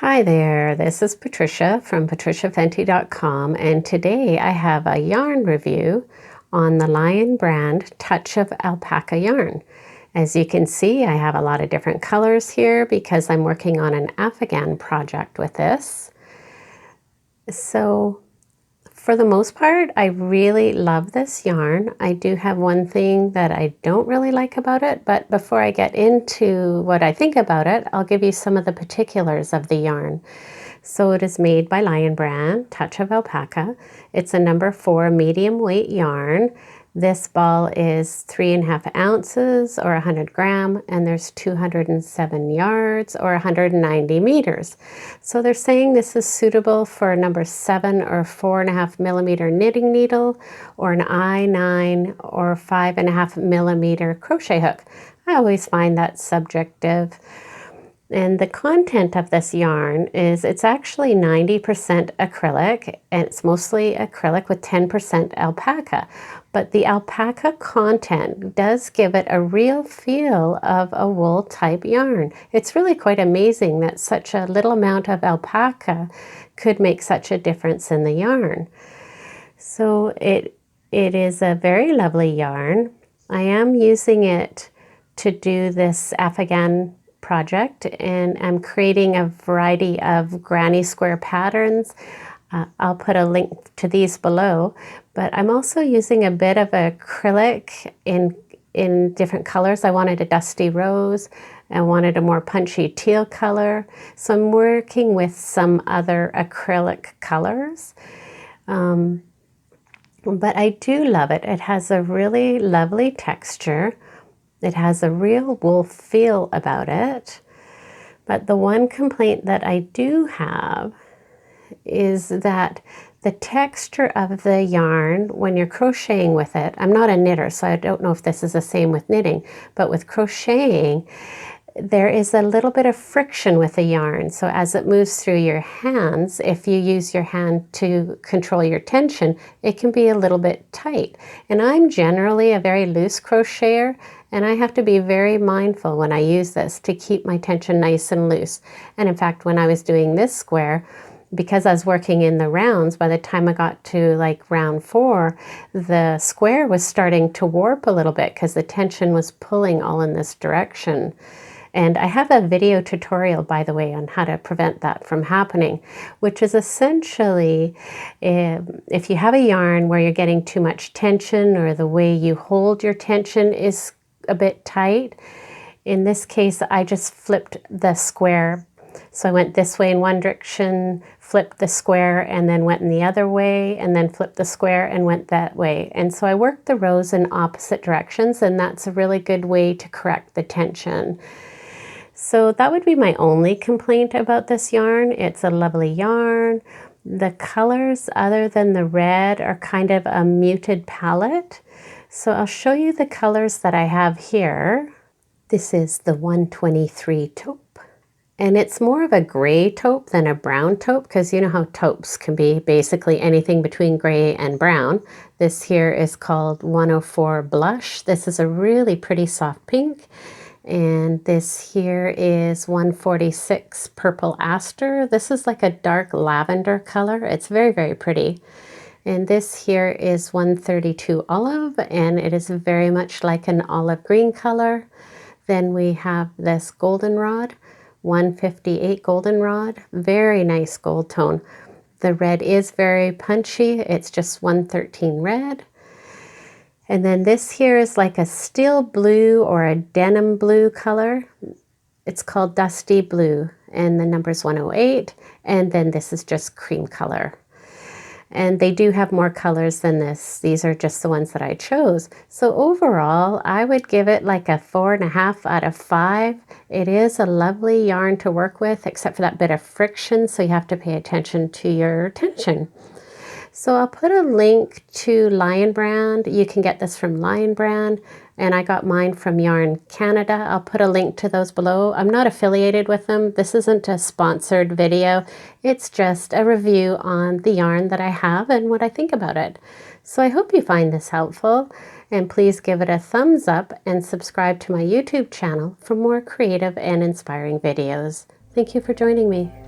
Hi there, this is Patricia from patriciafenty.com, and today I have a yarn review on the Lion brand Touch of Alpaca Yarn. As you can see, I have a lot of different colors here because I'm working on an Afghan project with this. So for the most part, I really love this yarn. I do have one thing that I don't really like about it, but before I get into what I think about it, I'll give you some of the particulars of the yarn. So it is made by Lion brand, Touch of Alpaca. It's a number 4 medium weight yarn. This ball is 3.5 ounces or 100 gram, and there's 207 yards or 190 meters. So they're saying this is suitable for a number 7 or 4.5 millimeter knitting needle or an I9 or 5.5 millimeter crochet hook. I always find that subjective. And the content of this yarn is it's actually 90% acrylic, and it's mostly acrylic with 10% alpaca. But the alpaca content does give it a real feel of a wool type yarn. It's really quite amazing that such a little amount of alpaca could make such a difference in the yarn. So it is a very lovely yarn. I am using it to do this Afghan project, and I'm creating a variety of granny square patterns. I'll put a link to these below, but I'm also using a bit of acrylic in different colors. I wanted a dusty rose, I wanted a more punchy teal color, so I'm working with some other acrylic colors. But I do love it. It has a really lovely texture. It has a real wool feel about it. But the one complaint that I do have is that the texture of the yarn when you're crocheting with it, I'm not a knitter, so I don't know if this is the same with knitting, but with crocheting, there is a little bit of friction with the yarn. So as it moves through your hands, if you use your hand to control your tension, it can be a little bit tight. And I'm generally a very loose crocheter, and I have to be very mindful when I use this to keep my tension nice and loose. And in fact, when I was doing this square, because I was working in the rounds, by the time I got to like round 4, the square was starting to warp a little bit because the tension was pulling all in this direction. And I have a video tutorial, by the way, on how to prevent that from happening, which is essentially if you have a yarn where you're getting too much tension or the way you hold your tension is a bit tight. In this case, I just flipped the square. So I went this way in one direction, flipped the square, and then went in the other way, and then flipped the square and went that way. And so I worked the rows in opposite directions, and that's a really good way to correct the tension. So that would be my only complaint about this yarn. It's a lovely yarn. The colors, other than the red, are kind of a muted palette. So I'll show you the colors that I have here. This is the 123 taupe. And it's more of a gray taupe than a brown taupe, because you know how taupes can be basically anything between gray and brown. This here is called 104 blush. This is a really pretty soft pink. And this here is 146 purple aster. This is like a dark lavender color. It's very, very pretty. And this here is 132 olive, and it is very much like an olive green color. Then we have this goldenrod, 158 goldenrod, very nice gold tone. The red is very punchy. It's just 113 red. And then this here is like a steel blue or a denim blue color. It's called Dusty Blue, and the number is 108. And then this is just cream color. And they do have more colors than this. These are just the ones that I chose. So overall, I would give it like a 4.5 out of 5. It is a lovely yarn to work with, except for that bit of friction, so you have to pay attention to your tension. So I'll put a link to Lion brand. You can get this from Lion brand, and I got mine from Yarn Canada. I'll put a link to those below. I'm not affiliated with them. This isn't a sponsored video. It's just a review on the yarn that I have and what I think about it. So I hope you find this helpful, and please give it a thumbs up and subscribe to my YouTube channel for more creative and inspiring videos. Thank you for joining me.